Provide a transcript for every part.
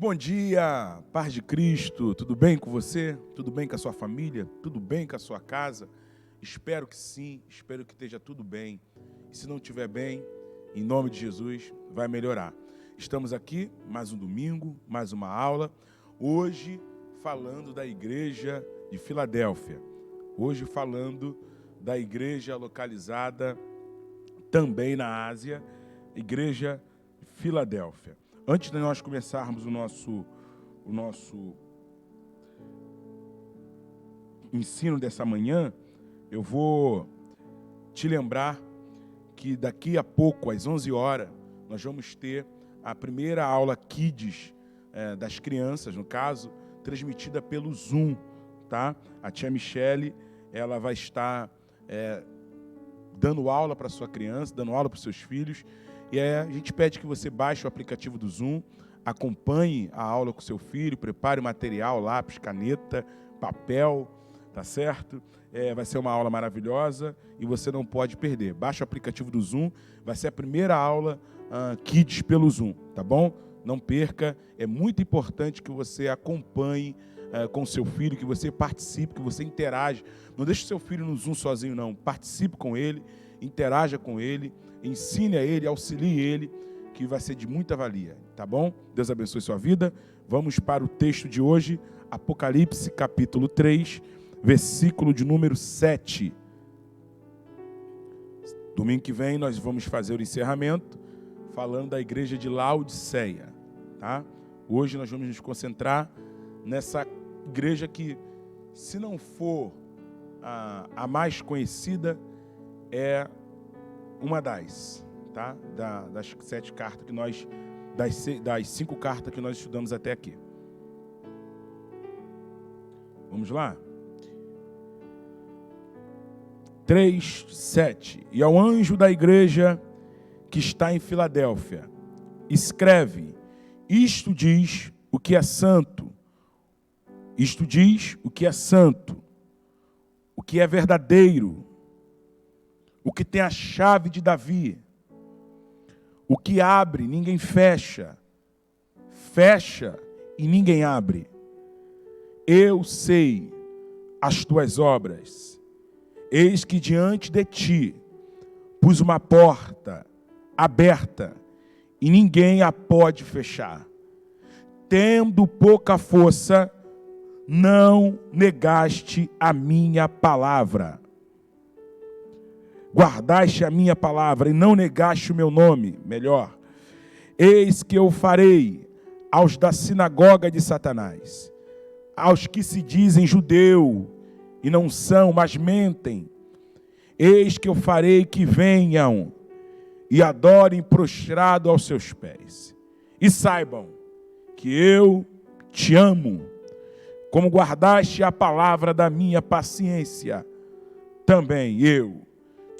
Bom dia, paz de Cristo, tudo bem com você? Tudo bem com a sua família? Tudo bem com a sua casa? Espero que sim, espero que esteja tudo bem. E se não estiver bem, em nome de Jesus, vai melhorar. Estamos aqui, mais um domingo, mais uma aula, hoje falando da igreja de Filadélfia. Hoje falando da igreja localizada também na Ásia, igreja de Filadélfia. Antes de nós começarmos o nosso ensino dessa manhã, eu vou te lembrar que daqui a pouco, às 11 horas, nós vamos ter a primeira aula Kids das crianças, no caso, transmitida pelo Zoom, tá? A tia Michele, ela vai estar dando aula para sua criança, dando aula para os seus filhos. E a gente pede que você baixe o aplicativo do Zoom, acompanhe a aula com seu filho, prepare o material, lápis, caneta, papel, tá certo? Vai ser uma aula maravilhosa e você não pode perder. Baixe o aplicativo do Zoom, vai ser a primeira aula Kids pelo Zoom, tá bom? Não perca, é muito importante que você acompanhe com seu filho, que você participe, que você interaja. Não deixe seu filho no Zoom sozinho, não. Participe com ele, interaja com ele, ensine a ele, auxilie ele, que vai ser de muita valia, tá bom? Deus abençoe sua vida. Vamos para o texto de hoje, Apocalipse, capítulo 3, versículo de número 7. Domingo que vem nós vamos fazer o encerramento, falando da igreja de Laodiceia, tá? Hoje nós vamos nos concentrar nessa igreja que, se não for a mais conhecida, é uma das, tá? Das 7 cartas que nós, das 5 cartas que nós estudamos até aqui. Vamos lá? 3, 7. E ao anjo da igreja que está em Filadélfia, escreve: isto diz o que é santo, isto diz o que é santo, o que é verdadeiro, o que tem a chave de Davi, o que abre, ninguém fecha, fecha e ninguém abre. Eu sei as tuas obras. Eis que diante de ti pus uma porta aberta e ninguém a pode fechar. Tendo pouca força, não negaste a minha palavra. Guardaste a minha palavra e não negaste o meu nome. Melhor, eis que eu farei aos da sinagoga de Satanás, aos que se dizem judeu e não são, mas mentem. Eis que eu farei que venham e adorem prostrado aos seus pés. E saibam que eu te amo, como guardaste a palavra da minha paciência, também eu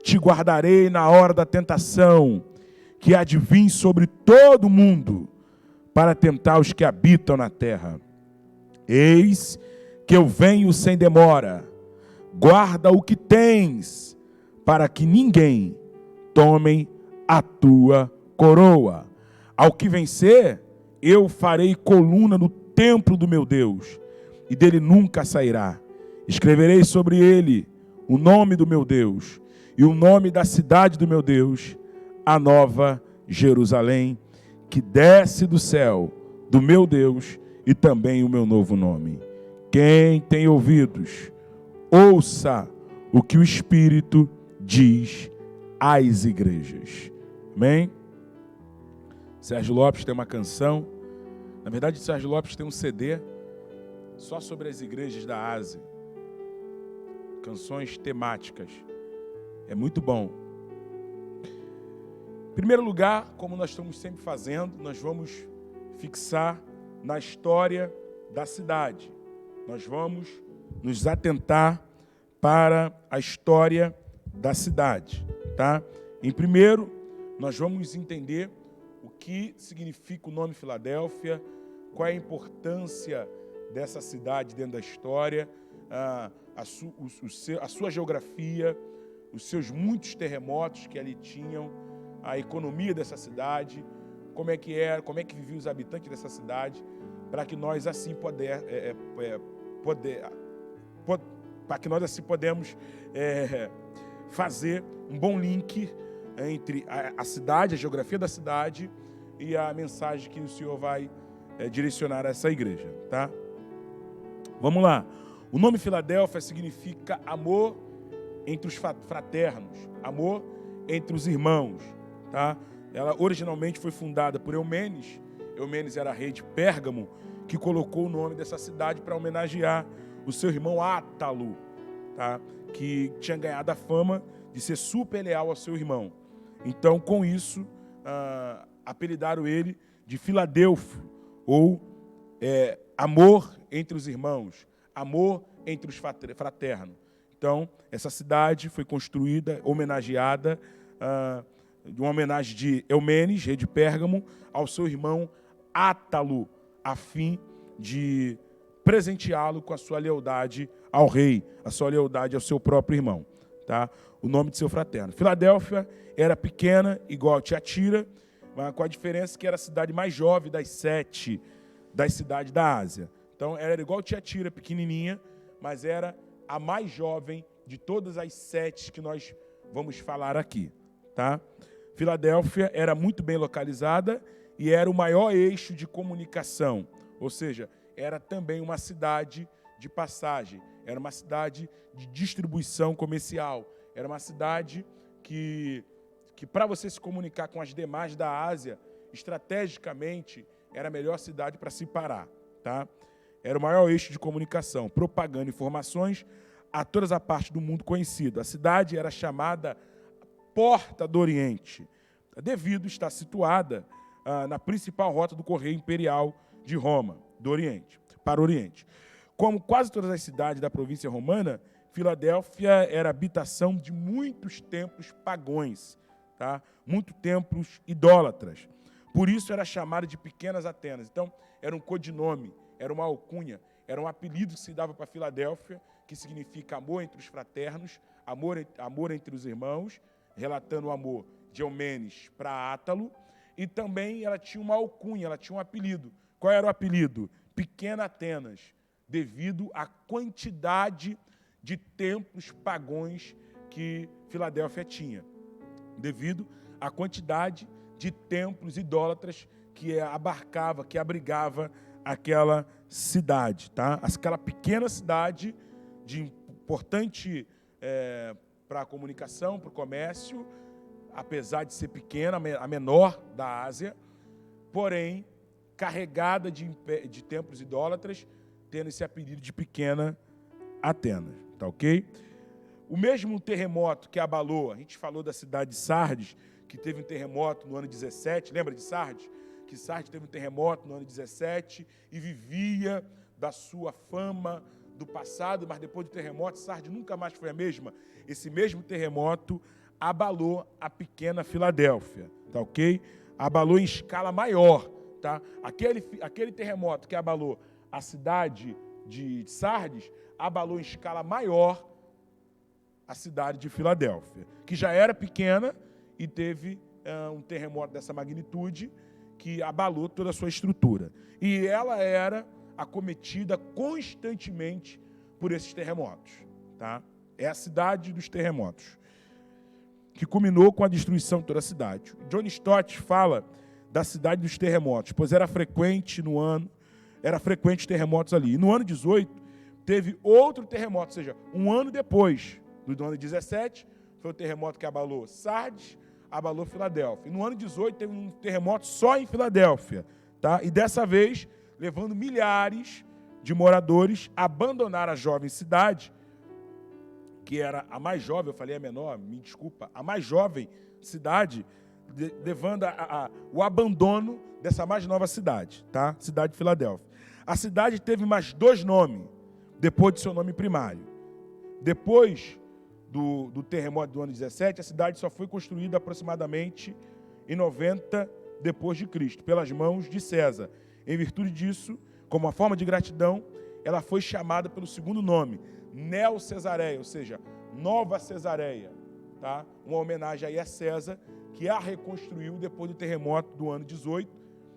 te guardarei na hora da tentação, que há de vir sobre todo o mundo, para tentar os que habitam na terra. Eis que eu venho sem demora. Guarda o que tens, para que ninguém tome a tua coroa. Ao que vencer, eu farei coluna no templo do meu Deus, e dele nunca sairá. Escreverei sobre ele o nome do meu Deus, e o nome da cidade do meu Deus, a nova Jerusalém, que desce do céu do meu Deus, e também o meu novo nome. Quem tem ouvidos, ouça o que o Espírito diz às igrejas. Amém? Sérgio Lopes tem uma canção. Na verdade, Sérgio Lopes tem um CD só sobre as igrejas da Ásia. Canções temáticas. É muito bom. Em primeiro lugar, como nós estamos sempre fazendo, nós vamos fixar na história da cidade. Nós vamos nos atentar para a história da cidade, tá? Em primeiro, nós vamos entender o que significa o nome Filadélfia, qual é a importância dessa cidade dentro da história, a sua geografia, os seus muitos terremotos que ali tinham, a economia dessa cidade, como é que era, como é que viviam os habitantes dessa cidade, para que nós assim podemos fazer um bom link entre a cidade, a geografia da cidade e a mensagem que o Senhor vai direcionar a essa igreja, tá? Vamos lá. O nome Filadélfia significa amor entre os fraternos, amor entre os irmãos, tá? Ela originalmente foi fundada por Eumenes. Eumenes era rei de Pérgamo, que colocou o nome dessa cidade para homenagear o seu irmão Átalo, tá? Que tinha ganhado a fama de ser super leal ao seu irmão. Então, com isso, apelidaram ele de Filadelfo, ou amor entre os irmãos, amor entre os fraternos. Então, essa cidade foi construída, homenageada, de uma homenagem de Eumenes, rei de Pérgamo, ao seu irmão Átalo, a fim de presenteá-lo com a sua lealdade ao rei, a sua lealdade ao seu próprio irmão, tá? O nome de seu fraterno. Filadélfia era pequena, igual a Tiatira, mas com a diferença que era a cidade mais jovem das 7 das cidades da Ásia. Então, era igual a Tiatira, pequenininha, mas era a mais jovem de todas as 7 que nós vamos falar aqui, tá? Filadélfia era muito bem localizada e era o maior eixo de comunicação, ou seja, era também uma cidade de passagem, era uma cidade de distribuição comercial, era uma cidade que para você se comunicar com as demais da Ásia, estrategicamente, era a melhor cidade para se parar, tá? Era o maior eixo de comunicação, propagando informações a todas as partes do mundo conhecido. A cidade era chamada Porta do Oriente, devido estar situada na principal rota do correio imperial de Roma, do Oriente, para o Oriente. Como quase todas as cidades da província romana, Filadélfia era habitação de muitos templos pagãos, tá? Muitos templos idólatras. Por isso era chamada de Pequenas Atenas. Então, era um codinome, era uma alcunha, era um apelido que se dava para Filadélfia, que significa amor entre os fraternos, amor entre os irmãos, relatando o amor de Eumenes para Átalo, e também ela tinha uma alcunha, ela tinha um apelido. Qual era o apelido? Pequena Atenas, devido à quantidade de templos pagãos que Filadélfia tinha, devido à quantidade de templos idólatras que abarcava, que abrigava aquela cidade, tá? Aquela pequena cidade de importante para a comunicação, para o comércio, apesar de ser pequena, a menor da Ásia, porém carregada de templos idólatras, tendo esse apelido de Pequena Atenas, tá ok? O mesmo terremoto que abalou, a gente falou da cidade de Sardes, que teve um terremoto no ano 17, lembra de Sardes? Que Sardes teve um terremoto no ano 17 e vivia da sua fama do passado, mas depois do terremoto, Sardes nunca mais foi a mesma. Esse mesmo terremoto abalou a pequena Filadélfia, tá ok? Abalou em escala maior, tá? Aquele terremoto que abalou a cidade de Sardes, abalou em escala maior a cidade de Filadélfia, que já era pequena e teve um terremoto dessa magnitude que abalou toda a sua estrutura. E ela era acometida constantemente por esses terremotos, tá? É a cidade dos terremotos, que culminou com a destruição de toda a cidade. John Stott fala da cidade dos terremotos, pois era frequente terremotos ali. E no ano 18, teve outro terremoto, ou seja, um ano depois do ano 17, foi o terremoto que abalou Sardes, abalou Filadélfia. E no ano 18, teve um terremoto só em Filadélfia, tá? E dessa vez, levando milhares de moradores a abandonar a jovem cidade, que era a mais jovem, eu falei a menor, me desculpa, a mais jovem cidade, levando o abandono dessa mais nova cidade, tá? Cidade de Filadélfia. A cidade teve mais 2 nomes, depois de seu nome primário. Depois do terremoto do ano 17, a cidade só foi construída aproximadamente em 90 depois de Cristo, pelas mãos de César. Em virtude disso, como uma forma de gratidão, ela foi chamada pelo segundo nome, Neo-Cesareia, ou seja, Nova Cesareia, tá? Uma homenagem aí a César, que a reconstruiu depois do terremoto do ano 18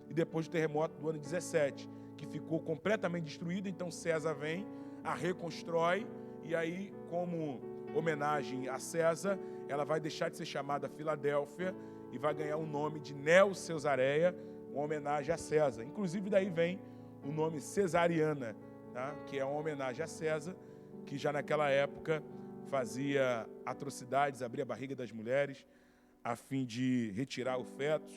e depois do terremoto do ano 17, que ficou completamente destruída. Então César vem, a reconstrói, e aí, como homenagem a César, ela vai deixar de ser chamada Filadélfia e vai ganhar o nome de Neo-Cesareia, uma homenagem a César. Inclusive, daí vem o nome Cesariana, tá? Que é uma homenagem a César, que já naquela época fazia atrocidades, abria a barriga das mulheres, a fim de retirar o feto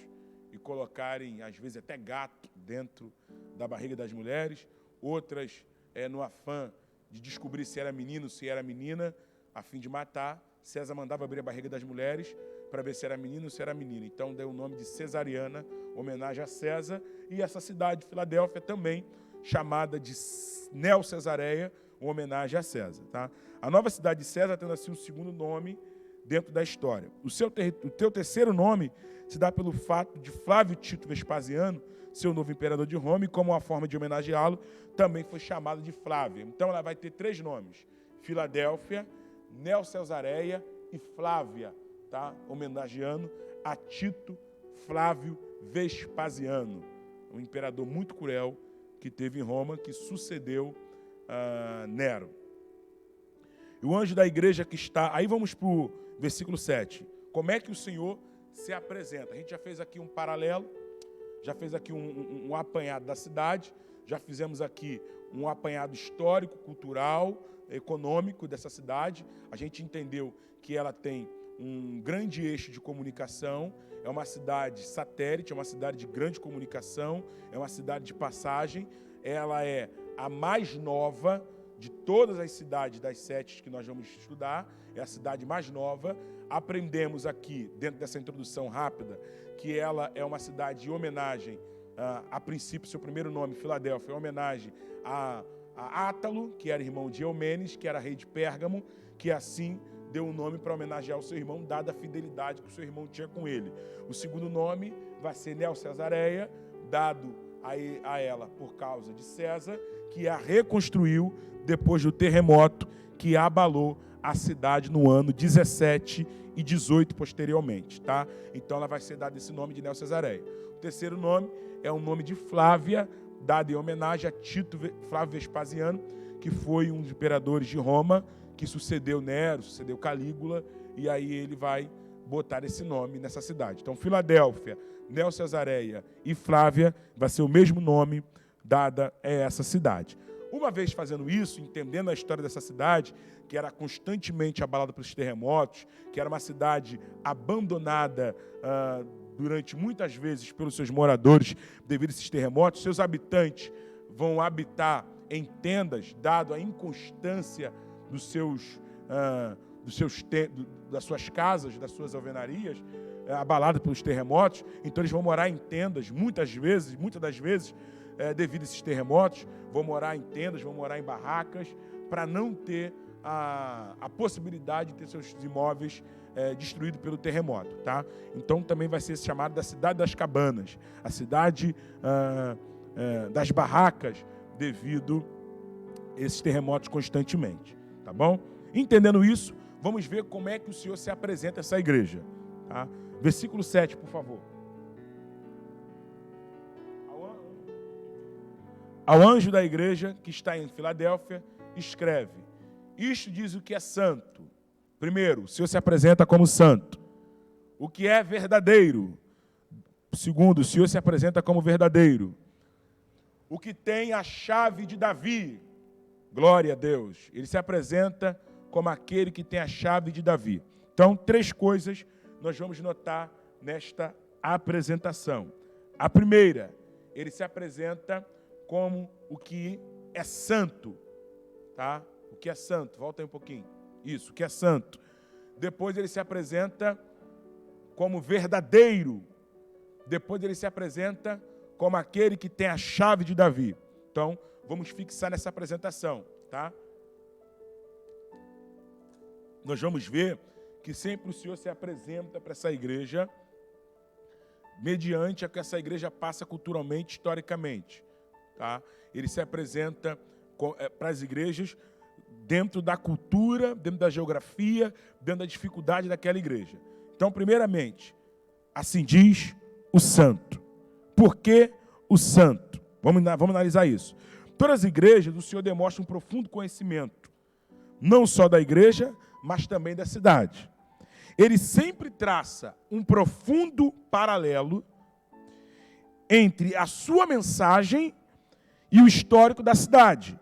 e colocarem, às vezes, até gato dentro da barriga das mulheres. Outras, no afã de descobrir se era menino, se era menina, a fim de matar. César mandava abrir a barriga das mulheres para ver se era menino ou se era menina. Então, deu o nome de Cesariana, homenagem a César. E essa cidade, Filadélfia, também chamada de Neo-Cesareia, uma homenagem a César. Tá? A nova cidade de César tendo assim um segundo nome dentro da história. O teu terceiro nome se dá pelo fato de Flávio Tito Vespasiano, seu novo imperador de Roma, e como uma forma de homenageá-lo, também foi chamado de Flávia. Então ela vai ter 3 nomes: Filadélfia, Neo-Cesareia e Flávia, tá? Homenageando a Tito Flávio Vespasiano, um imperador muito cruel que teve em Roma, que sucedeu Nero. E o anjo da igreja que está... Aí vamos para o versículo 7. Como é que o Senhor se apresenta? A gente já fez aqui um paralelo, já fez aqui um apanhado da cidade, já fizemos aqui um apanhado histórico, cultural, econômico dessa cidade. A gente entendeu que ela tem um grande eixo de comunicação, é uma cidade satélite, é uma cidade de grande comunicação, é uma cidade de passagem. Ela é a mais nova de todas as cidades das 7 que nós vamos estudar, é a cidade mais nova. Aprendemos aqui, dentro dessa introdução rápida, que ela é uma cidade de homenagem, a princípio, seu primeiro nome, Filadélfia, é homenagem a Átalo, que era irmão de Eumenes, que era rei de Pérgamo, que assim deu um nome para homenagear o seu irmão, dada a fidelidade que o seu irmão tinha com ele. O segundo nome vai ser Neo-Cesareia, dado a ela por causa de César, que a reconstruiu depois do terremoto que abalou a cidade no ano 17 e 18 posteriormente, tá? Então ela vai ser dada esse nome de Neo-Cesareia. O terceiro nome é o nome de Flávia, dado em homenagem a Tito Flávio Vespasiano, que foi um dos imperadores de Roma, que sucedeu Nero, sucedeu Calígula, e aí ele vai botar esse nome nessa cidade. Então, Filadélfia, Neo-Cesareia e Flávia vai ser o mesmo nome dada a essa cidade. Uma vez fazendo isso, entendendo a história dessa cidade, que era constantemente abalada pelos terremotos, que era uma cidade abandonada durante muitas vezes pelos seus moradores devido a esses terremotos, seus habitantes vão habitar em tendas, dado a inconstância das suas casas, das suas alvenarias, abalada pelos terremotos. Então eles vão morar em tendas, muitas das vezes, devido a esses terremotos, vão morar em tendas, vão morar em barracas, para não ter a possibilidade de ter seus imóveis destruídos pelo terremoto, tá? Então também vai ser chamado da cidade das cabanas, a cidade das barracas, devido a esses terremotos constantemente, tá bom? Entendendo isso, vamos ver como é que o Senhor se apresenta a essa igreja, tá? Versículo 7, por favor. Ao anjo da igreja que está em Filadélfia, escreve: isto diz o que é santo. Primeiro, o Senhor se apresenta como santo. O que é verdadeiro. Segundo, o Senhor se apresenta como verdadeiro. O que tem a chave de Davi. Glória a Deus. Ele se apresenta como aquele que tem a chave de Davi. Então, 3 coisas nós vamos notar nesta apresentação. A primeira, ele se apresenta como o que é santo, tá? O que é santo, volta aí um pouquinho. Isso, o que é santo. Depois ele se apresenta como verdadeiro. Depois ele se apresenta como aquele que tem a chave de Davi. Então, vamos fixar nessa apresentação, tá? Nós vamos ver que sempre o Senhor se apresenta para essa igreja mediante a que essa igreja passa culturalmente, historicamente. Tá? Ele se apresenta para as igrejas dentro da cultura, dentro da geografia, dentro da dificuldade daquela igreja. Então, primeiramente, Assim diz o santo. Por que o santo? Vamos analisar isso. Todas as igrejas, o Senhor demonstra um profundo conhecimento, não só da igreja, mas também da cidade. Ele sempre traça um profundo paralelo entre a sua mensagem e o histórico da cidade.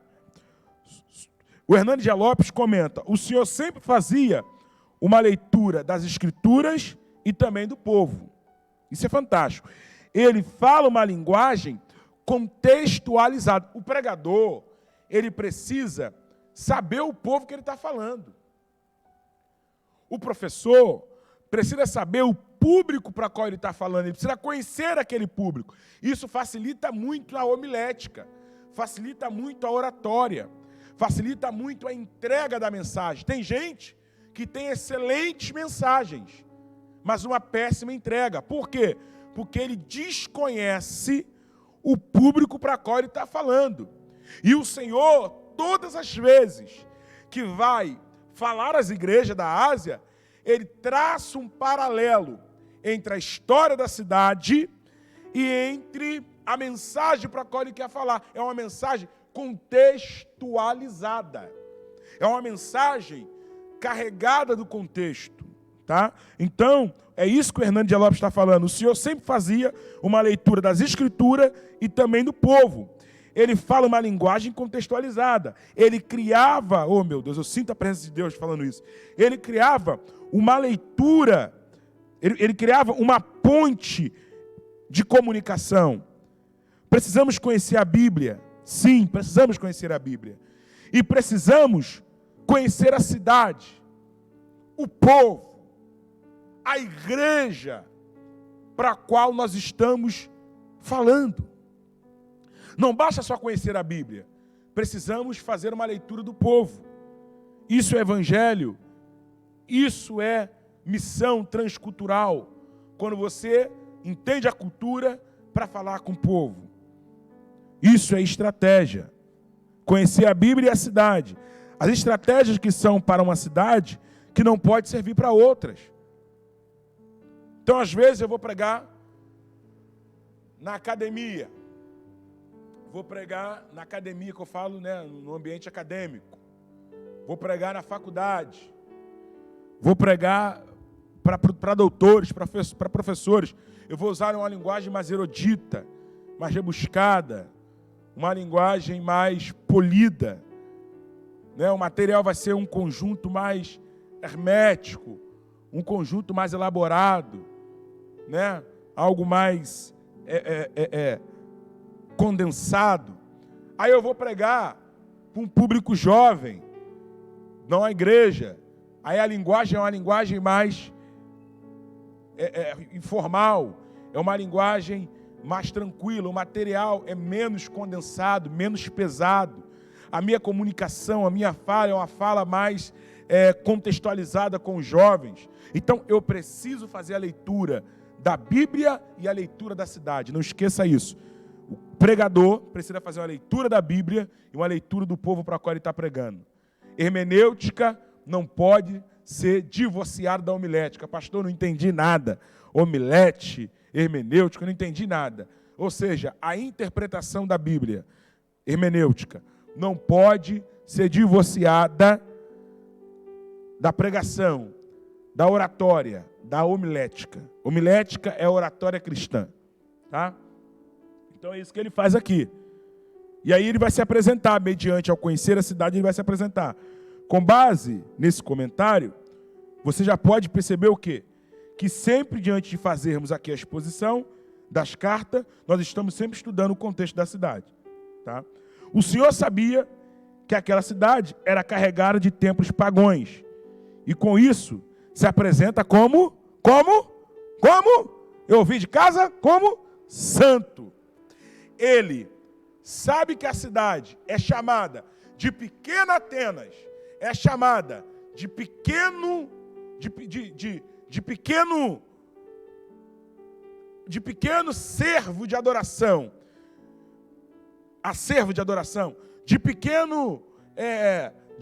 O Hernandes Dias Lopes comenta: o Senhor sempre fazia uma leitura das Escrituras e também do povo. Isso é fantástico. Ele fala uma linguagem contextualizada. O pregador, ele precisa saber o povo que ele está falando. O professor precisa saber o público para qual ele está falando, ele precisa conhecer aquele público. Isso facilita muito a homilética, facilita muito a oratória, facilita muito a entrega da mensagem. Tem gente que tem excelentes mensagens, mas uma péssima entrega. Por quê? Porque ele desconhece o público para qual ele está falando. E o Senhor, todas as vezes que vai falar às igrejas da Ásia, ele traça um paralelo entre a história da cidade e entre a mensagem para a qual ele quer falar. É uma mensagem contextualizada. É uma mensagem carregada do contexto. Tá? Então, é isso que o Hernandes Dias Lopes está falando. O Senhor sempre fazia uma leitura das Escrituras e também do povo. Ele fala uma linguagem contextualizada. Ele criava, oh meu Deus, eu sinto a presença de Deus falando isso. Ele criava uma leitura, ele criava uma ponte de comunicação. Precisamos conhecer a Bíblia. Sim, precisamos conhecer a Bíblia. E precisamos conhecer a cidade, o povo, a igreja para a qual nós estamos falando. Não basta só conhecer a Bíblia, precisamos fazer uma leitura do povo. Isso é evangelho, isso é missão transcultural, quando você entende a cultura para falar com o povo. Isso é estratégia. Conhecer a Bíblia e a cidade. As estratégias que são para uma cidade, que não pode servir para outras. Então, às vezes, eu vou pregar na academia. Vou pregar na academia, que eu falo, né, no ambiente acadêmico. Vou pregar na faculdade. Vou pregar para doutores, para professores. Eu vou usar uma linguagem mais erudita, mais rebuscada, uma linguagem mais polida. Né? O material vai ser um conjunto mais hermético, um conjunto mais elaborado, né? Algo mais condensado. Aí eu vou pregar para um público jovem, não a igreja. Aí a linguagem é uma linguagem mais informal, é uma linguagem mais tranquila, o material é menos condensado, menos pesado. A minha comunicação, a minha fala é uma fala mais contextualizada com os jovens. Então eu preciso fazer a leitura da Bíblia e a leitura da cidade. Não esqueça isso. O pregador precisa fazer uma leitura da Bíblia e uma leitura do povo para o qual ele está pregando. Hermenêutica não pode ser divorciada da homilética. Pastor, não entendi nada. Homilete, hermenêutica, não entendi nada. Ou seja, a interpretação da Bíblia, hermenêutica, não pode ser divorciada da pregação, da oratória, da homilética. Homilética é a oratória cristã. Tá? Então é isso que ele faz aqui. E aí ele vai se apresentar, mediante ao conhecer a cidade, ele vai se apresentar. Com base nesse comentário, você já pode perceber o quê? Que sempre diante de fazermos aqui a exposição das cartas, nós estamos sempre estudando o contexto da cidade. Tá? O Senhor sabia que aquela cidade era carregada de templos pagãos. E com isso, se apresenta como? Eu ouvi de casa? Como? Santo. Ele sabe que a cidade é chamada de pequena Atenas, é chamada de pequeno servo de adoração, acervo de adoração, de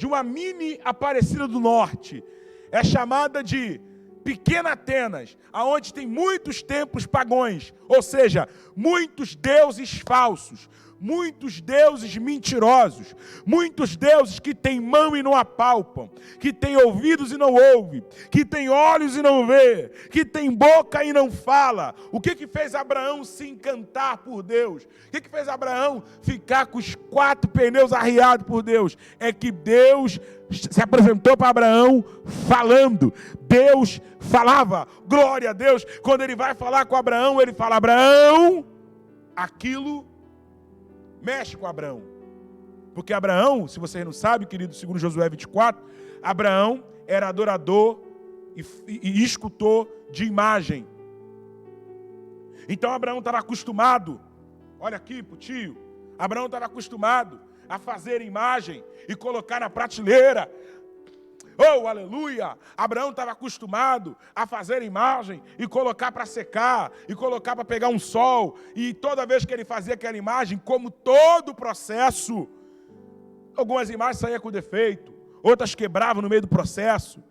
uma mini Aparecida do Norte, é chamada de Pequena Atenas, aonde tem muitos templos pagãos, ou seja, muitos deuses falsos, muitos deuses mentirosos, muitos deuses que têm mão e não apalpam, que têm ouvidos e não ouvem, que têm olhos e não vê, que têm boca e não fala. O que fez Abraão se encantar por Deus? O que fez Abraão ficar com os 4 pneus arriados por Deus? É que Deus se apresentou para Abraão falando. Deus falava, glória a Deus. Quando ele vai falar com Abraão, ele fala: Abraão, aquilo mexe com Abraão. Porque Abraão, se vocês não sabem, querido, segundo Josué 24, Abraão era adorador e escultor de imagem. Então Abraão estava acostumado, olha aqui pro tio, Abraão estava acostumado a fazer imagem e colocar na prateleira. Oh, aleluia! Abraão estava acostumado a fazer imagem e colocar para secar, e colocar para pegar um sol. E toda vez que ele fazia aquela imagem, como todo o processo, algumas imagens saíam com defeito, outras quebravam no meio do processo.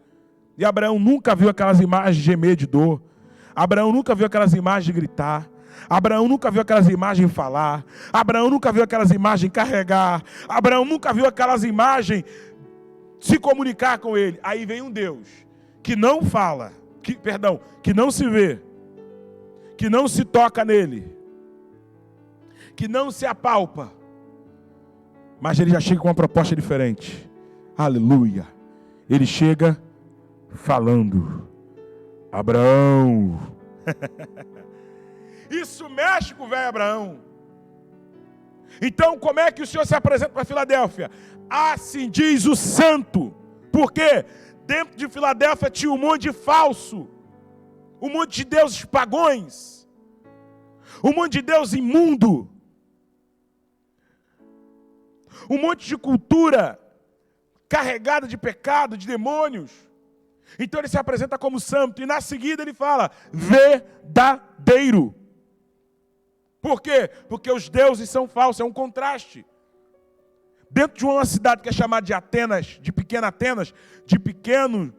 E Abraão nunca viu aquelas imagens de gemer de dor. Abraão nunca viu aquelas imagens de gritar. Abraão nunca viu aquelas imagens falar. Abraão nunca viu aquelas imagens carregar. Abraão nunca viu aquelas imagens se comunicar com ele. Aí vem um Deus que não fala, que não se vê, que não se toca nele, que não se apalpa, mas ele já chega com uma proposta diferente. Aleluia! Ele chega falando: Abraão. Isso mexe com o velho Abraão. Então, como é que o Senhor se apresenta para Filadélfia? Assim diz o santo. Por quê? Dentro de Filadélfia tinha um monte de falso, um monte de deuses pagãos, um monte de deus imundo, um monte de cultura carregada de pecado, de demônios. Então ele se apresenta como santo, e na seguida ele fala: verdadeiro. Por quê? Porque os deuses são falsos, é um contraste. Dentro de uma cidade que é chamada de Atenas, de pequena Atenas, de pequeno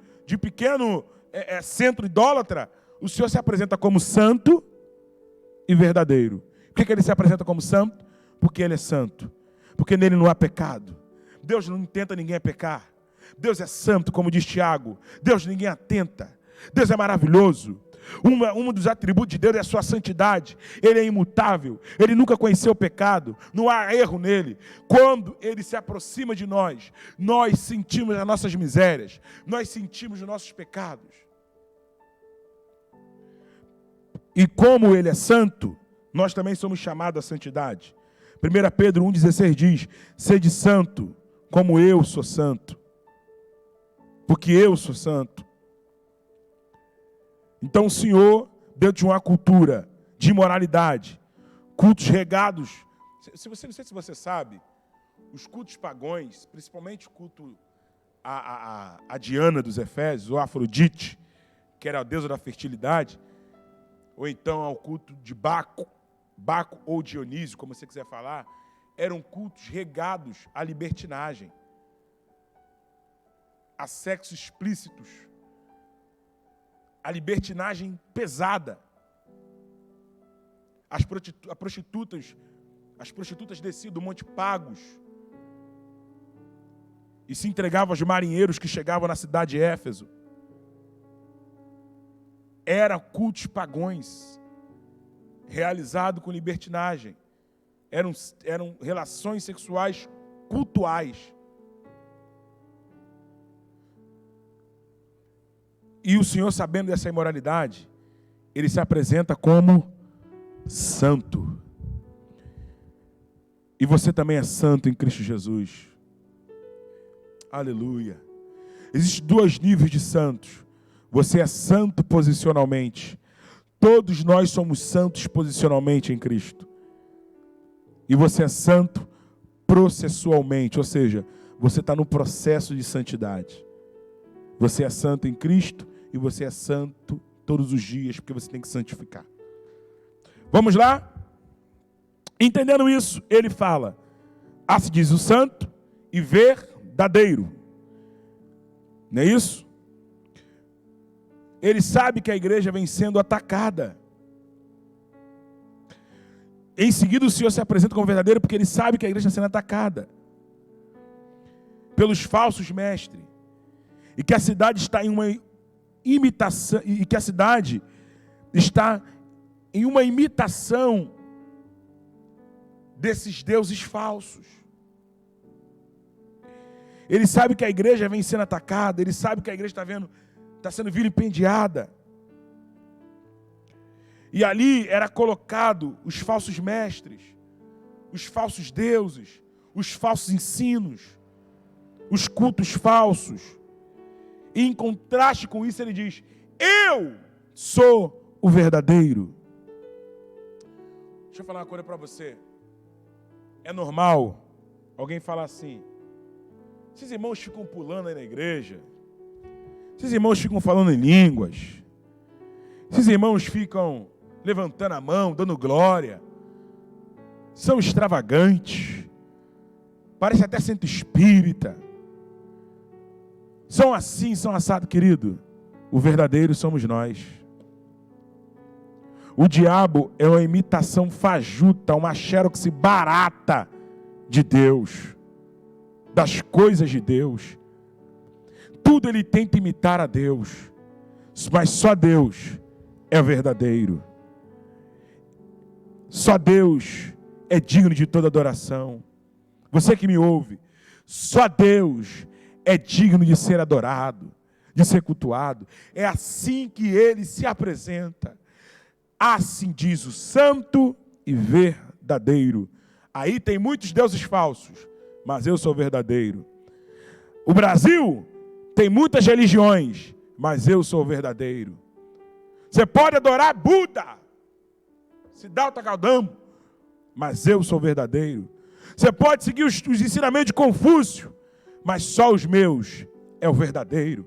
centro idólatra, o Senhor se apresenta como santo e verdadeiro. Por que ele se apresenta como santo? Porque ele é santo. Porque nele não há pecado. Deus não tenta ninguém a pecar. Deus é santo, como diz Tiago. Deus ninguém atenta. Deus é maravilhoso. Um dos atributos de Deus é a sua santidade. Ele é imutável. Ele nunca conheceu o pecado. Não há erro nele. Quando ele se aproxima de nós, nós sentimos as nossas misérias. Nós sentimos os nossos pecados. E como ele é santo, nós também somos chamados à santidade. 1 Pedro 1,16 diz: sede santo, como eu sou santo. Porque eu sou santo. Então o Senhor, dentro de uma cultura de imoralidade, cultos regados, não sei se você sabe, os cultos pagãos, principalmente o culto a Diana dos Efésios, ou Afrodite, que era a deusa da fertilidade, ou então ao culto de Baco ou Dionísio, como você quiser falar, eram cultos regados à libertinagem, a sexos explícitos, a libertinagem pesada. As prostitutas desciam do Monte Pagos e se entregavam aos marinheiros que chegavam na cidade de Éfeso. Eram cultos pagãos, realizados com libertinagem. Eram relações sexuais cultuais. E o Senhor, sabendo dessa imoralidade, ele se apresenta como santo. E você também é santo em Cristo Jesus. Aleluia. Existem 2 níveis de santos. Você é santo posicionalmente. Todos nós somos santos posicionalmente em Cristo. E você é santo processualmente, ou seja, você está no processo de santidade. Você é santo em Cristo e você é santo todos os dias, porque você tem que santificar. Vamos lá? Entendendo isso, ele fala: se diz o santo e verdadeiro. Não é isso? ele sabe que a igreja vem sendo atacada. Em seguida, o Senhor se apresenta como verdadeiro porque ele sabe que a igreja está sendo atacada pelos falsos mestres. E que a cidade está em uma imitação, e que a cidade está em uma imitação desses deuses falsos. Ele sabe que a igreja vem sendo atacada, ele sabe que a igreja está sendo vilipendiada. E ali era colocado os falsos mestres, os falsos deuses, os falsos ensinos, os cultos falsos. E em contraste com isso ele diz: eu sou o verdadeiro. Deixa eu falar uma coisa para você. É normal alguém falar assim: esses irmãos ficam pulando aí na igreja, esses irmãos ficam falando em línguas, esses irmãos ficam levantando a mão, dando glória, são extravagantes, parece até centro espírita, são assim, são assado, querido. O verdadeiro somos nós. O diabo é uma imitação fajuta, uma xerox barata de Deus, das coisas de Deus. Tudo ele tenta imitar a Deus, mas só Deus é o verdadeiro. Só Deus é digno de toda adoração. Você que me ouve, só Deus é digno de ser adorado, de ser cultuado. É assim que ele se apresenta. Assim diz o santo e verdadeiro. Aí tem muitos deuses falsos, mas eu sou verdadeiro. O Brasil tem muitas religiões, mas eu sou verdadeiro. Você pode adorar Buda, Siddhartha Gautama, mas eu sou verdadeiro. Você pode seguir os ensinamentos de Confúcio, mas só os meus é o verdadeiro.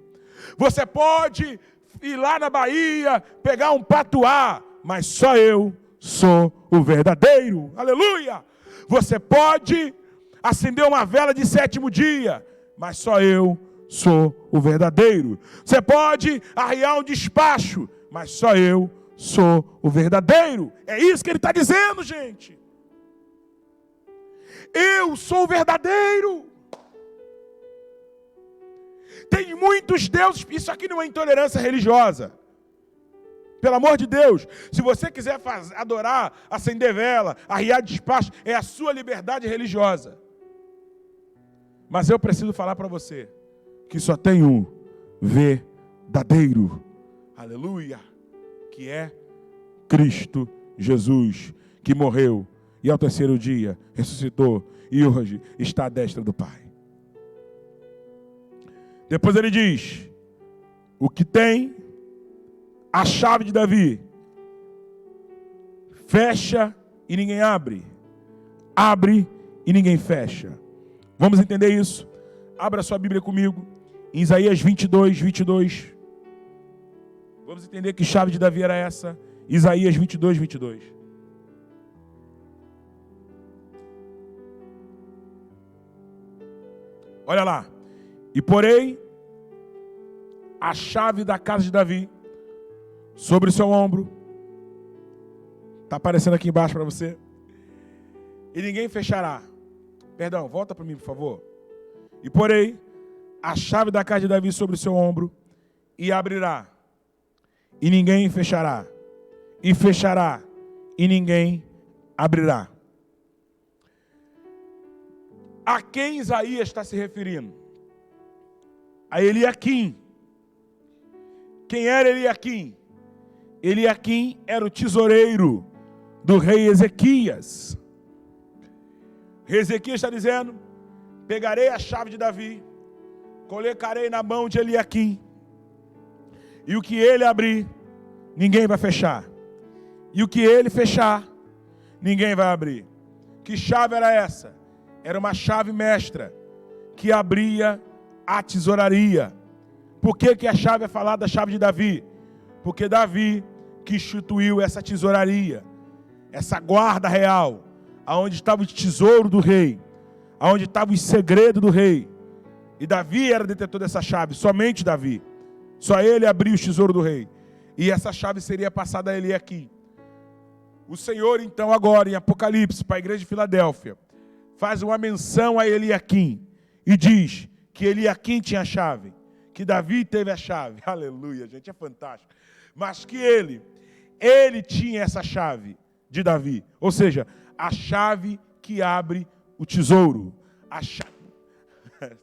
Você pode ir lá na Bahia, pegar um patuá, mas só eu sou o verdadeiro. Aleluia! Você pode acender uma vela de 7º dia, mas só eu sou o verdadeiro. Você pode arriar um despacho, mas só eu sou o verdadeiro. É isso que ele está dizendo, gente. Eu sou o verdadeiro. Tem muitos deuses. Isso aqui não é intolerância religiosa. Pelo amor de Deus, se você quiser adorar, acender vela, arriar despacho, é a sua liberdade religiosa. Mas eu preciso falar para você que só tem um verdadeiro. Aleluia. Que é Cristo Jesus, que morreu e ao 3º dia ressuscitou e hoje está à destra do Pai. Depois ele diz: o que tem a chave de Davi, fecha e ninguém abre, abre e ninguém fecha. Vamos entender isso? Abra sua Bíblia comigo, em Isaías 22, 22. Vamos entender que chave de Davi era essa. Isaías 22, 22. Olha lá. E porei a chave da casa de Davi sobre o seu ombro. Está aparecendo aqui embaixo para você. E ninguém fechará. Perdão, volta para mim, por favor. E porei a chave da casa de Davi sobre o seu ombro e abrirá. E ninguém fechará. E fechará. E ninguém abrirá. A quem Isaías está se referindo? A Eliaquim. Quem era Eliaquim? Eliaquim era o tesoureiro do rei Ezequias. O rei Ezequias está dizendo: pegarei a chave de Davi, colocarei na mão de Eliaquim, e o que ele abrir, ninguém vai fechar. E o que ele fechar, ninguém vai abrir. Que chave era essa? Era uma chave mestra que abria a tesouraria. Por que a chave é falada da chave de Davi? Porque Davi que instituiu essa tesouraria, essa guarda real, aonde estava o tesouro do rei, aonde estava o segredo do rei. E Davi era detentor dessa chave, somente Davi. Só ele abria o tesouro do rei. E essa chave seria passada a Eliaquim. O Senhor, então, agora, em Apocalipse, para a igreja de Filadélfia, faz uma menção a Eliaquim e diz que Eliaquim tinha a chave, que Davi teve a chave. Aleluia, gente, é fantástico. Mas que ele tinha essa chave de Davi. Ou seja, a chave que abre o tesouro. A chave...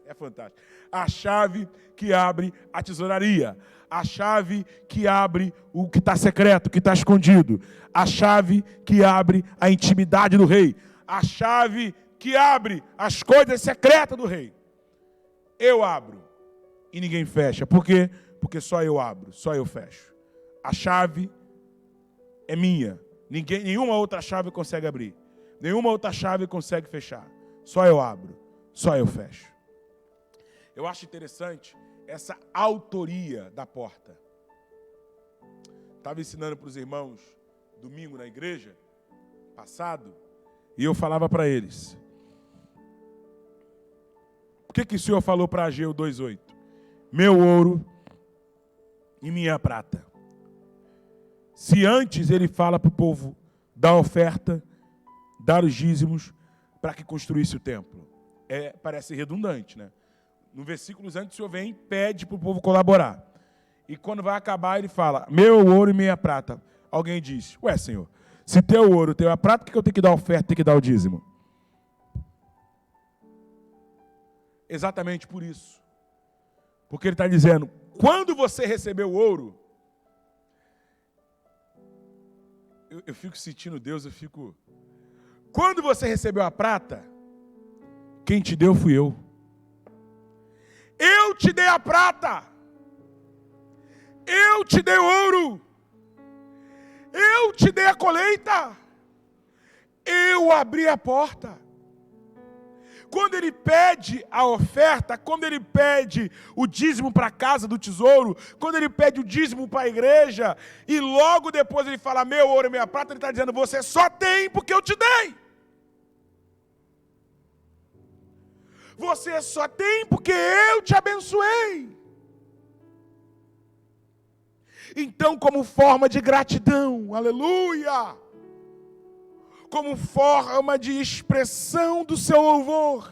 É fantástico. A chave que abre a tesouraria. A chave que abre o que está secreto, o que está escondido. A chave que abre a intimidade do rei. A chave que abre as coisas secretas do rei. Eu abro e ninguém fecha. Por quê? Porque só eu abro, só eu fecho. A chave é minha. Nenhuma outra chave consegue abrir. Nenhuma outra chave consegue fechar. Só eu abro, só eu fecho. Eu acho interessante essa autoria da porta. Estava ensinando para os irmãos domingo na igreja passado, e eu falava para eles. O que o Senhor falou para Ageu 2:8? Meu ouro e minha prata. Se antes ele fala para o povo dar oferta, dar os dízimos, para que construísse o templo. Parece redundante, né? No versículos antes o Senhor vem e pede para o povo colaborar. E quando vai acabar ele fala, meu ouro e minha prata. Alguém diz, ué Senhor, se teu ouro, teu a prata, por que eu tenho que dar oferta, tenho que dar o dízimo? Exatamente por isso. Porque ele está dizendo, quando você recebeu o ouro, eu fico sentindo Deus, quando você recebeu a prata, quem te deu fui eu. Eu te dei a prata. Eu te dei o ouro. Eu te dei a colheita. Eu abri a porta. Quando ele pede a oferta, quando ele pede o dízimo para a casa do tesouro, quando ele pede o dízimo para a igreja, e logo depois ele fala, meu ouro e minha prata, ele está dizendo, você só tem porque eu te dei. Você só tem porque eu te abençoei. Então, como forma de gratidão, aleluia, como forma de expressão do seu louvor,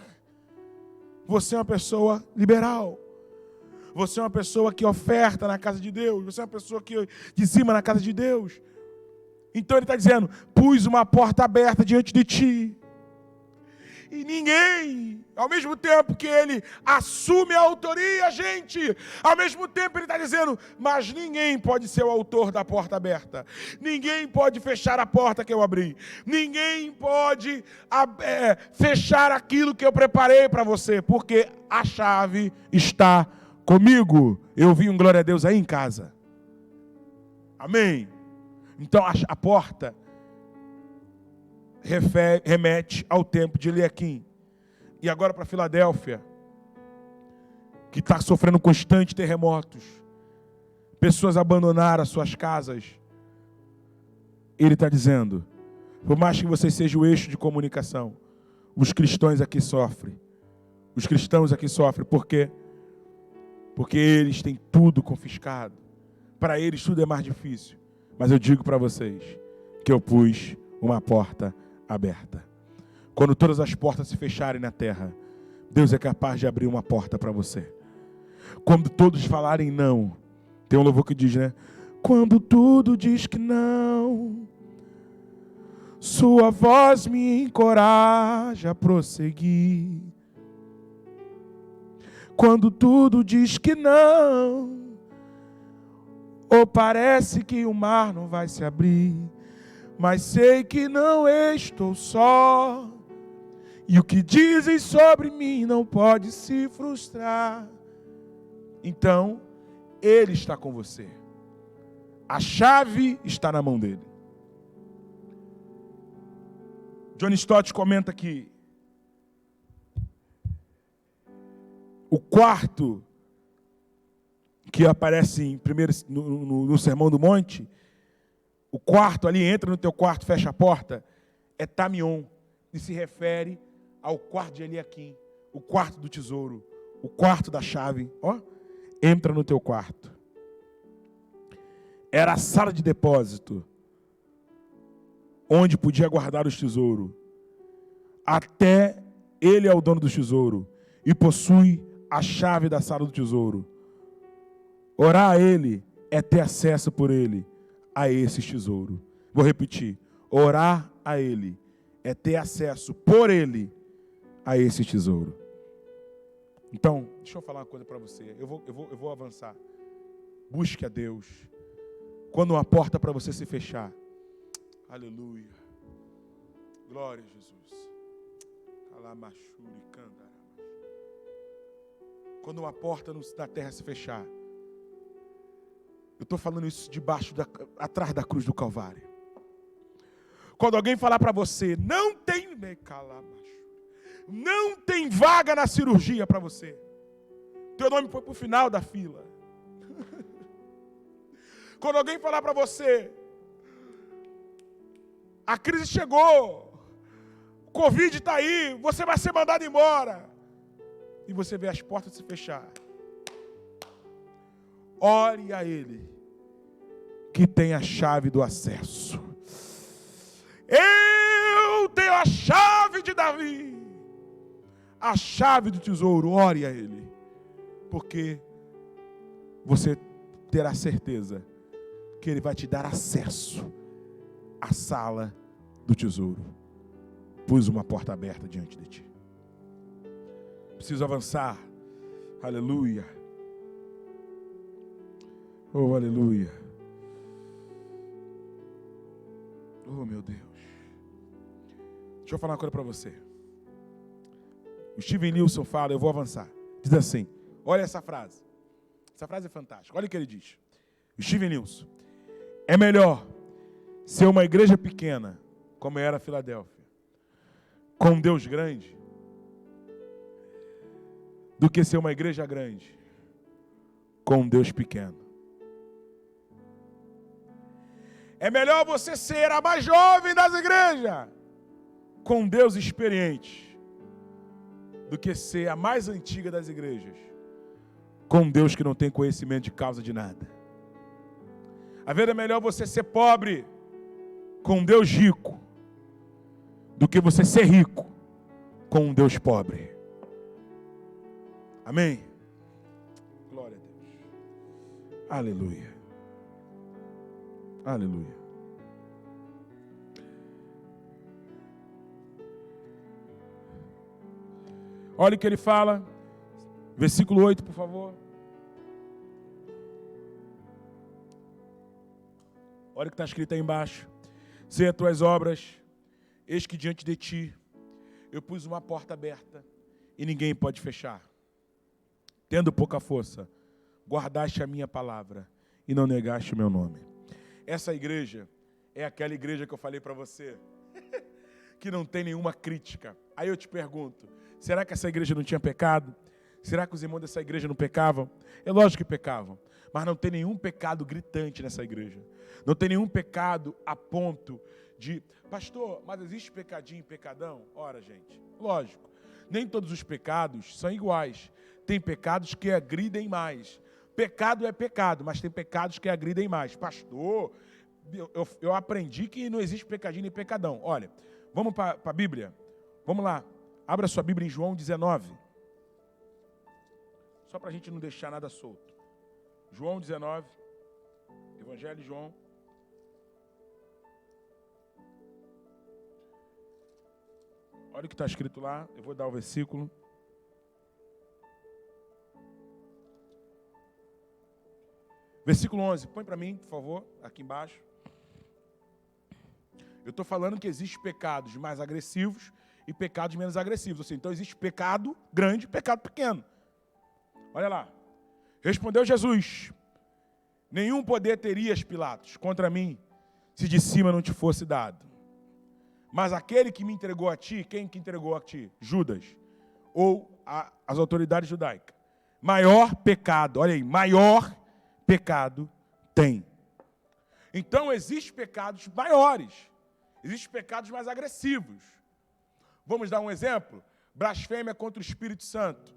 você é uma pessoa liberal. Você é uma pessoa que oferta na casa de Deus. Você é uma pessoa que dizima na casa de Deus. Então ele está dizendo, pus uma porta aberta diante de ti. E ninguém, ao mesmo tempo que ele assume a autoria, gente, ao mesmo tempo ele está dizendo, mas ninguém pode ser o autor da porta aberta. Ninguém pode fechar a porta que eu abri. Ninguém pode fechar aquilo que eu preparei para você, porque a chave está comigo. Eu vi um glória a Deus aí em casa. Amém? Então a porta remete ao tempo de Eliaquim. E agora para Filadélfia, que está sofrendo constantes terremotos, pessoas abandonaram as suas casas. Ele está dizendo, por mais que você seja o eixo de comunicação, os cristãos aqui sofrem. Os cristãos aqui sofrem. Por quê? Porque eles têm tudo confiscado. Para eles tudo é mais difícil. Mas eu digo para vocês que eu pus uma porta aberta. Quando todas as portas se fecharem na terra, Deus é capaz de abrir uma porta para você. Quando todos falarem não, tem um louvor que diz, né? Quando tudo diz que não, sua voz me encoraja a prosseguir. Quando tudo diz que não, ou parece que o mar não vai se abrir, mas sei que não estou só, e o que dizem sobre mim não pode se frustrar. Então, Ele está com você. A chave está na mão dele. John Stott comenta que o quarto que aparece primeiro no Sermão do Monte, o quarto ali, entra no teu quarto, fecha a porta, é Tamion, e se refere ao quarto de Eliaquim, o quarto do tesouro, o quarto da chave. Ó, entra no teu quarto. era a sala de depósito, onde podia guardar os tesouros. Até ele é o dono do tesouro e possui a chave da sala do tesouro. Orar a ele é ter acesso por ele a esse tesouro. Vou repetir. Orar a ele é ter acesso por ele a esse tesouro. Então, deixa eu falar uma coisa para você. Eu vou avançar. Busque a Deus. Quando uma porta para você se fechar. Aleluia. Glória a Jesus. Quando uma porta na terra se fechar. Eu estou falando isso atrás da cruz do Calvário. Quando alguém falar para você, não tem vaga na cirurgia para você. Teu nome foi para o final da fila. Quando alguém falar para você, a crise chegou, o Covid está aí, você vai ser mandado embora. E você vê as portas se fechar. Ore a Ele, que tem a chave do acesso. Eu tenho a chave de Davi, a chave do tesouro. Ore a Ele, porque você terá certeza que Ele vai te dar acesso à sala do tesouro. Pus uma porta aberta diante de ti. Preciso avançar. Aleluia. Oh, aleluia. Oh, meu Deus. Deixa eu falar uma coisa para você. O Steven Nilson fala, eu vou avançar. Diz assim, olha essa frase. Essa frase é fantástica. Olha o que ele diz. O Steven Nilson. É melhor ser uma igreja pequena, como era a Filadélfia, com um Deus grande, do que ser uma igreja grande, com um Deus pequeno. É melhor você ser a mais jovem das igrejas, com um Deus experiente, do que ser a mais antiga das igrejas, com um Deus que não tem conhecimento de causa de nada. Às vezes é melhor você ser pobre com um Deus rico, do que você ser rico com um Deus pobre. Amém? Glória a Deus. Aleluia. Aleluia. Olha o que ele fala. Versículo 8, por favor. Olha o que está escrito aí embaixo. Sei as tuas obras, eis que diante de ti eu pus uma porta aberta e ninguém pode fechar. Tendo pouca força, guardaste a minha palavra e não negaste o meu nome. Essa igreja é aquela igreja que eu falei para você, que não tem nenhuma crítica. Aí eu te pergunto, será que essa igreja não tinha pecado? Será que os irmãos dessa igreja não pecavam? É lógico que pecavam, mas não tem nenhum pecado gritante nessa igreja. Não tem nenhum pecado a ponto de... Pastor, mas existe pecadinho e pecadão? Ora, gente, lógico. Nem todos os pecados são iguais. Tem pecados que agridem mais. Pecado é pecado, mas tem pecados que agridem mais. Pastor, eu aprendi que não existe pecadinho nem pecadão. Olha, vamos para a Bíblia? Vamos lá. Abra sua Bíblia em João 19. Só para a gente não deixar nada solto. João 19. Evangelho de João. Olha o que está escrito lá. Eu vou dar o versículo. Versículo 11. Põe para mim, por favor, aqui embaixo. Eu estou falando que existem pecados mais agressivos e pecados menos agressivos. Assim, então existe pecado grande e pecado pequeno. Olha lá. Respondeu Jesus: nenhum poder terias, Pilatos, contra mim, se de cima não te fosse dado. Mas aquele que me entregou a ti, quem que entregou a ti? Judas, ou as autoridades judaicas. Maior pecado, olha aí, maior pecado tem. Então existem pecados maiores, existem pecados mais agressivos. Vamos dar um exemplo? Blasfêmia contra o Espírito Santo.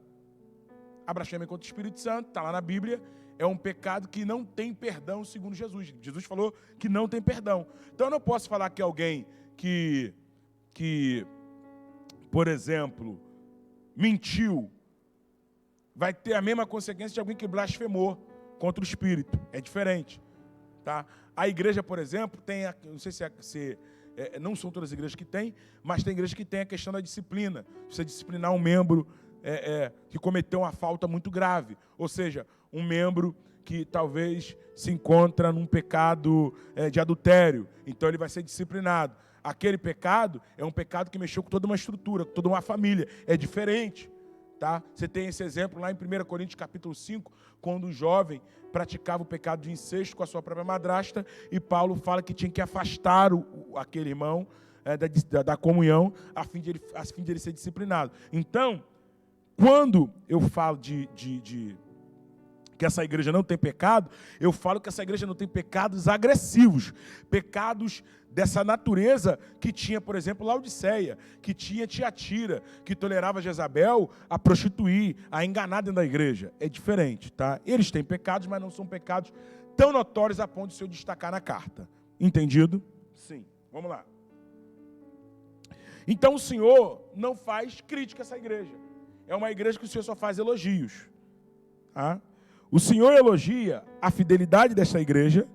A blasfêmia contra o Espírito Santo, está lá na Bíblia, é um pecado que não tem perdão segundo Jesus. Jesus falou que não tem perdão. Então eu não posso falar que alguém que por exemplo, mentiu, vai ter a mesma consequência de alguém que blasfemou contra o Espírito. É diferente. Tá? A igreja, por exemplo, tem, não sei se não são todas as igrejas que têm, mas tem igrejas que têm a questão da disciplina. Você disciplinar um membro que cometeu uma falta muito grave. Ou seja, um membro que talvez se encontra num pecado de adultério. Então ele vai ser disciplinado. Aquele pecado é um pecado que mexeu com toda uma estrutura, com toda uma família. É diferente. Tá? Você tem esse exemplo lá em 1 Coríntios capítulo 5, quando um jovem praticava o pecado de incesto com a sua própria madrasta, e Paulo fala que tinha que afastar aquele irmão da comunhão, a fim de ele ser disciplinado. Então, quando eu falo que essa igreja não tem pecado, eu falo que essa igreja não tem pecados agressivos, pecados dessa natureza que tinha, por exemplo, Laodiceia, que tinha Tiatira, que tolerava Jezabel a prostituir, a enganar dentro da igreja. É diferente, tá? Eles têm pecados, mas não são pecados tão notórios a ponto de se eu destacar na carta. Entendido? Sim. Vamos lá. Então o Senhor não faz crítica a essa igreja. É uma igreja que o Senhor só faz elogios. Tá? O Senhor elogia a fidelidade dessa igreja.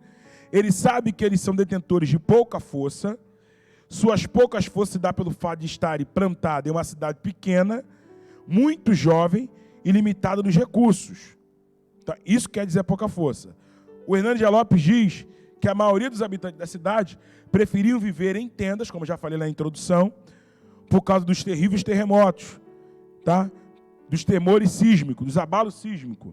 Ele sabe que eles são detentores de pouca força. Suas poucas forças se dá pelo fato de estarem plantados em uma cidade pequena, muito jovem e limitada nos recursos. Então, isso quer dizer pouca força. O Hernani de Lopes diz que a maioria dos habitantes da cidade preferiam viver em tendas, como já falei na introdução, por causa dos terríveis terremotos, tá? Dos temores sísmicos, dos abalos sísmicos,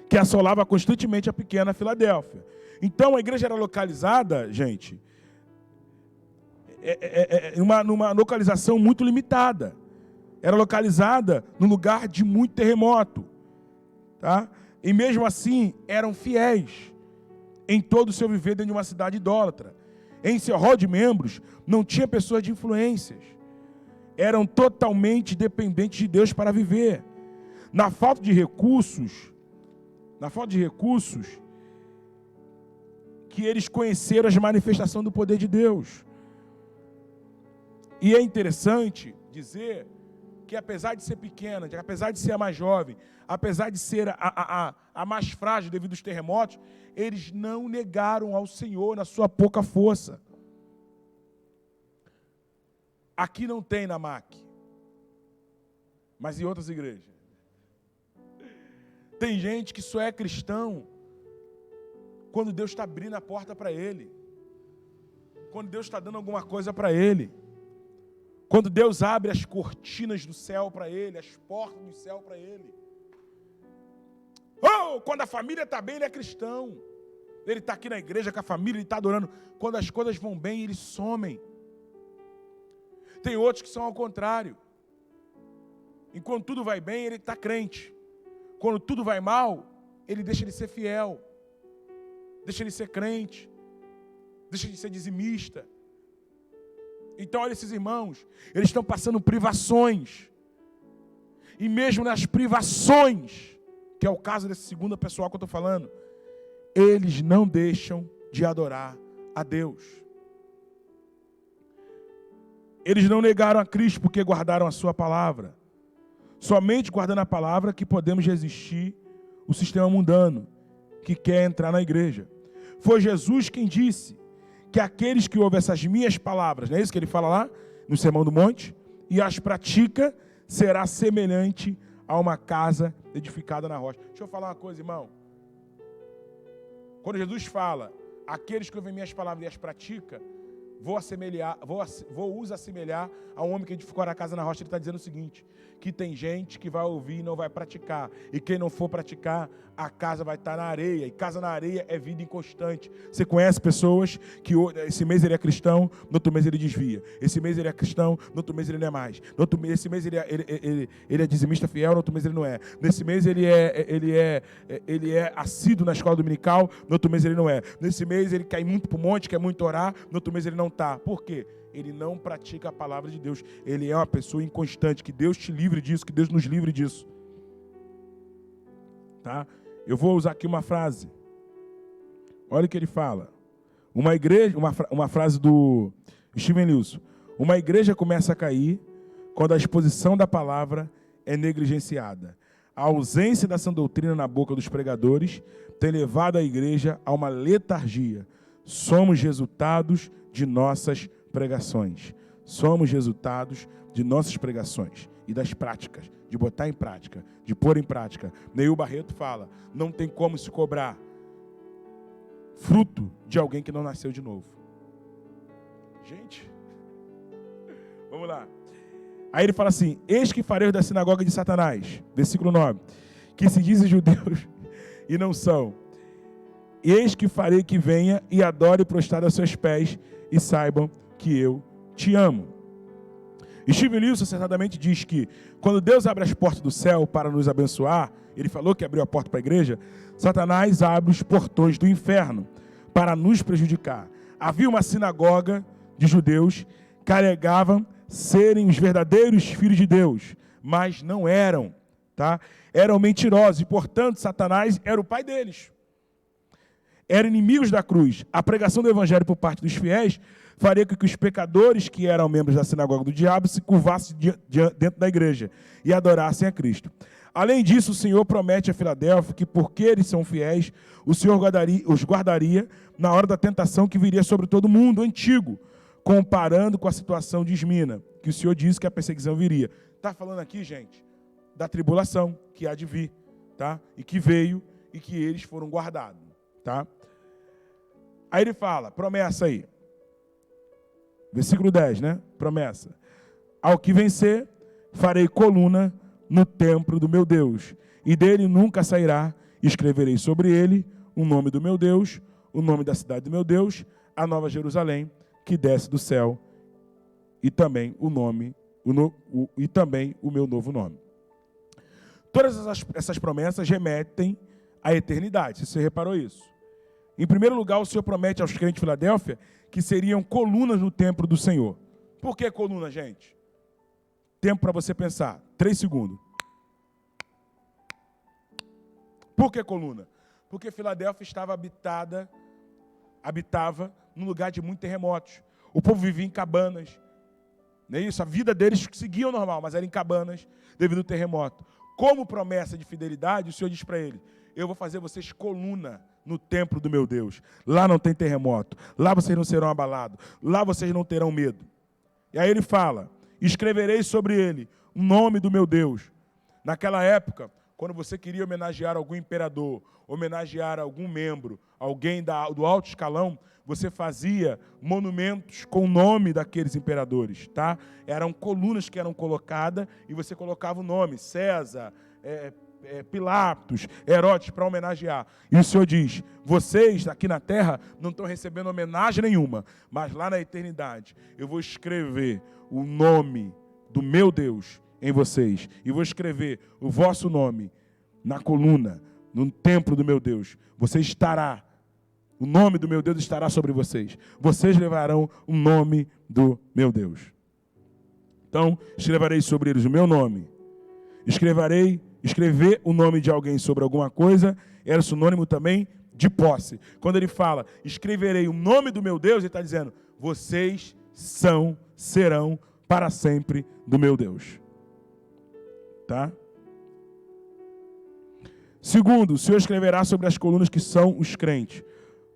que assolava constantemente a pequena Filadélfia. Então a igreja era localizada, gente, numa localização muito limitada. Era localizada num lugar de muito terremoto. Tá? E mesmo assim eram fiéis em todo o seu viver dentro de uma cidade idólatra. Em seu rol de membros não tinha pessoas de influências. Eram totalmente dependentes de Deus para viver. Na falta de recursos, que eles conheceram as manifestações do poder de Deus. E é interessante dizer que apesar de ser pequena, apesar de ser a mais jovem, apesar de ser a mais frágil devido aos terremotos, eles não negaram ao Senhor na sua pouca força. Aqui não tem na MAC, mas em outras igrejas. Tem gente que só é cristão quando Deus está abrindo a porta para ele, quando Deus está dando alguma coisa para ele, quando Deus abre as cortinas do céu para ele, as portas do céu para ele. Quando a família está bem, ele é cristão. Ele está aqui na igreja com a família, ele está adorando. Quando as coisas vão bem, eles somem. Tem outros que são ao contrário. Enquanto tudo vai bem, ele está crente. Quando tudo vai mal, ele deixa de ser fiel. Deixa de ser crente. Deixa de ser dizimista. Então, olha esses irmãos. Eles estão passando privações. E mesmo nas privações, que é o caso desse segundo pessoal que eu estou falando, eles não deixam de adorar a Deus. Eles não negaram a Cristo porque guardaram a sua palavra. Somente guardando a palavra que podemos resistir o sistema mundano que quer entrar na igreja. Foi Jesus quem disse que aqueles que ouvem essas minhas palavras, não é isso que ele fala lá no Sermão do Monte, e as pratica, será semelhante a uma casa edificada na rocha. Deixa eu falar uma coisa, irmão. Quando Jesus fala, aqueles que ouvem minhas palavras e as pratica, vou os assemelhar a um homem que edificou a casa na rocha. Ele está dizendo o seguinte, que tem gente que vai ouvir e não vai praticar. E quem não for praticar, a casa vai estar na areia. E casa na areia é vida inconstante. Você conhece pessoas que esse mês ele é cristão, no outro mês ele desvia. Esse mês ele é cristão, no outro mês ele não é mais. Esse mês ele é dizimista fiel, no outro mês ele não é. Nesse mês ele é assíduo na escola dominical, no outro mês ele não é. Nesse mês ele cai muito para o monte, quer muito orar, no outro mês ele não está. Por quê? Ele não pratica a palavra de Deus. Ele é uma pessoa inconstante. Que Deus te livre disso, que Deus nos livre disso. Tá? Eu vou usar aqui uma frase. Olha o que ele fala. Uma igreja, uma frase do Steven Lewis. Uma igreja começa a cair quando a exposição da palavra é negligenciada. A ausência da sã doutrina na boca dos pregadores tem levado a igreja a uma letargia. Somos resultados de nossas pregações. Somos resultados de nossas pregações e das práticas, de botar em prática, de pôr em prática. Neil Barreto fala, não tem como se cobrar fruto de alguém que não nasceu de novo. Gente, vamos lá. Aí ele fala assim, eis que farei da sinagoga de Satanás, versículo 9, que se dizem judeus e não são. Eis que farei que venha e adore prostrado aos seus pés e saibam que eu te amo. Steven Lewis acertadamente diz que quando Deus abre as portas do céu para nos abençoar, ele falou que abriu a porta para a igreja, Satanás abre os portões do inferno para nos prejudicar. Havia uma sinagoga de judeus que alegavam serem os verdadeiros filhos de Deus, mas não eram, tá? Eram mentirosos e, portanto, Satanás era o pai deles. Eram inimigos da cruz. A pregação do evangelho por parte dos fiéis faria com que os pecadores que eram membros da sinagoga do diabo se curvassem dentro da igreja e adorassem a Cristo. Além disso, o Senhor promete a Filadélfia que, porque eles são fiéis, o Senhor os guardaria na hora da tentação que viria sobre todo mundo antigo, comparando com a situação de Esmina, que o Senhor disse que a perseguição viria. Está falando aqui, gente, da tribulação que há de vir, tá? E que veio e que eles foram guardados, tá? Aí ele fala, promessa aí. Versículo 10, né? Promessa. Ao que vencer, farei coluna no templo do meu Deus, e dele nunca sairá. Escreverei sobre ele o nome do meu Deus, o nome da cidade do meu Deus, a Nova Jerusalém, que desce do céu, e também o meu novo nome. Todas essas promessas remetem à eternidade. Você reparou isso? Em primeiro lugar, o Senhor promete aos crentes de Filadélfia que seriam colunas no templo do Senhor. Por que coluna, gente? Tempo para você pensar. 3 segundos. Por que coluna? Porque Filadélfia habitava num lugar de muitos terremotos. O povo vivia em cabanas. Não é isso? A vida deles seguia o normal, mas era em cabanas devido ao terremoto. Como promessa de fidelidade, o Senhor diz para ele, eu vou fazer vocês coluna no templo do meu Deus. Lá não tem terremoto. Lá vocês não serão abalados. Lá vocês não terão medo. E aí ele fala, escreverei sobre ele o nome do meu Deus. Naquela época, quando você queria homenagear algum imperador, homenagear algum membro, alguém do alto escalão, você fazia monumentos com o nome daqueles imperadores, tá? Eram colunas que eram colocadas e você colocava o nome, César, Pilatos, Herodes, para homenagear. E o Senhor diz, vocês aqui na terra não estão recebendo homenagem nenhuma, mas lá na eternidade eu vou escrever o nome do meu Deus em vocês, e vou escrever o vosso nome na coluna, no templo do meu Deus. O nome do meu Deus estará sobre vocês. Vocês levarão o nome do meu Deus. Então, escreverei sobre eles o meu nome. Escrever o nome de alguém sobre alguma coisa era sinônimo também de posse. Quando ele fala, escreverei o nome do meu Deus, ele está dizendo, vocês serão para sempre do meu Deus. Tá? Segundo, o Senhor escreverá sobre as colunas que são os crentes.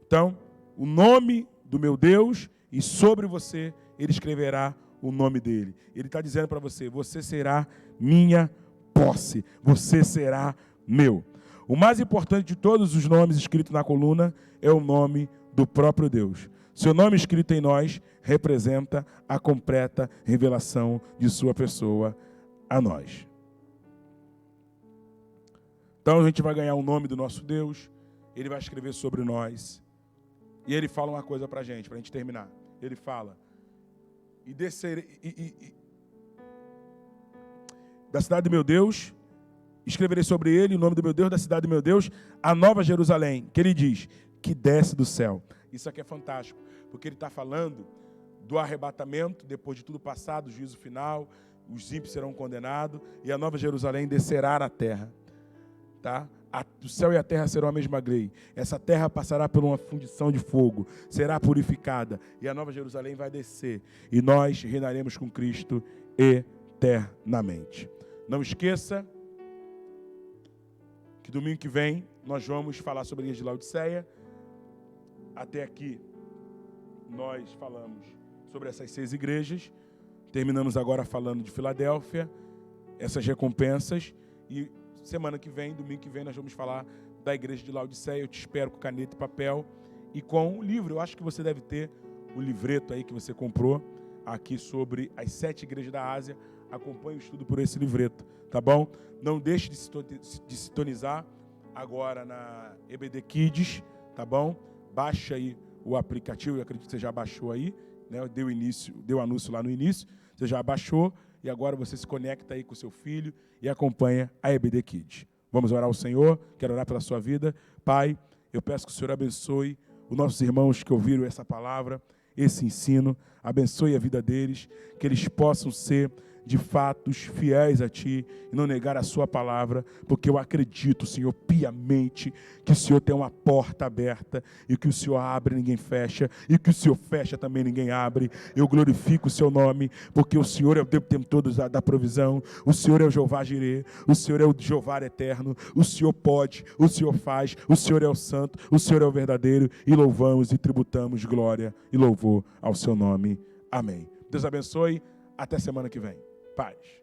Então, o nome do meu Deus e sobre você, ele escreverá o nome dele. Ele está dizendo para você, você será minha posse, você será meu. O mais importante de todos os nomes escritos na coluna é o nome do próprio Deus. Seu nome escrito em nós representa a completa revelação de sua pessoa a nós. Então a gente vai ganhar o nome do nosso Deus, ele vai escrever sobre nós. E ele fala uma coisa para a gente terminar. Ele fala, da cidade do meu Deus, escreverei sobre ele o nome do meu Deus, da cidade do meu Deus, a Nova Jerusalém, que ele diz, que desce do céu. Isso aqui é fantástico, porque ele está falando do arrebatamento, depois de tudo passado, o juízo final, os ímpios serão condenados, e a Nova Jerusalém descerá na terra. Tá? O céu e a terra serão a mesma lei. Essa terra passará por uma fundição de fogo, será purificada, e a nova Jerusalém vai descer, e nós reinaremos com Cristo eternamente. Não esqueça que domingo que vem nós vamos falar sobre a igreja de Laodiceia. Até aqui nós falamos sobre essas 6 igrejas. Terminamos agora falando de Filadélfia, essas recompensas. E semana que vem, domingo que vem, nós vamos falar da igreja de Laodiceia. Eu te espero com caneta e papel e com um livro. Eu acho que você deve ter um livreto aí que você comprou aqui sobre as 7 igrejas da Ásia. Acompanhe o estudo por esse livreto, tá bom? Não deixe de sintonizar agora na EBD Kids, tá bom? Baixa aí o aplicativo, eu acredito que você já baixou aí, né? Deu anúncio lá no início, você já baixou e agora você se conecta aí com o seu filho e acompanha a EBD Kids. Vamos orar ao Senhor, quero orar pela sua vida. Pai, eu peço que o Senhor abençoe os nossos irmãos que ouviram essa palavra, esse ensino, abençoe a vida deles, que eles possam ser de fato fiéis a Ti e não negar a Sua palavra, porque eu acredito, Senhor, piamente que o Senhor tem uma porta aberta e que o Senhor abre e ninguém fecha e que o Senhor fecha também ninguém abre. Eu glorifico o Seu nome, porque o Senhor é o tempo todo da provisão, o Senhor é o Jeová Jirê, o Senhor é o Jeová eterno, o Senhor pode, o Senhor faz, o Senhor é o santo, o Senhor é o verdadeiro, e louvamos e tributamos glória e louvor ao Seu nome. Amém. Deus abençoe, até semana que vem. Paz.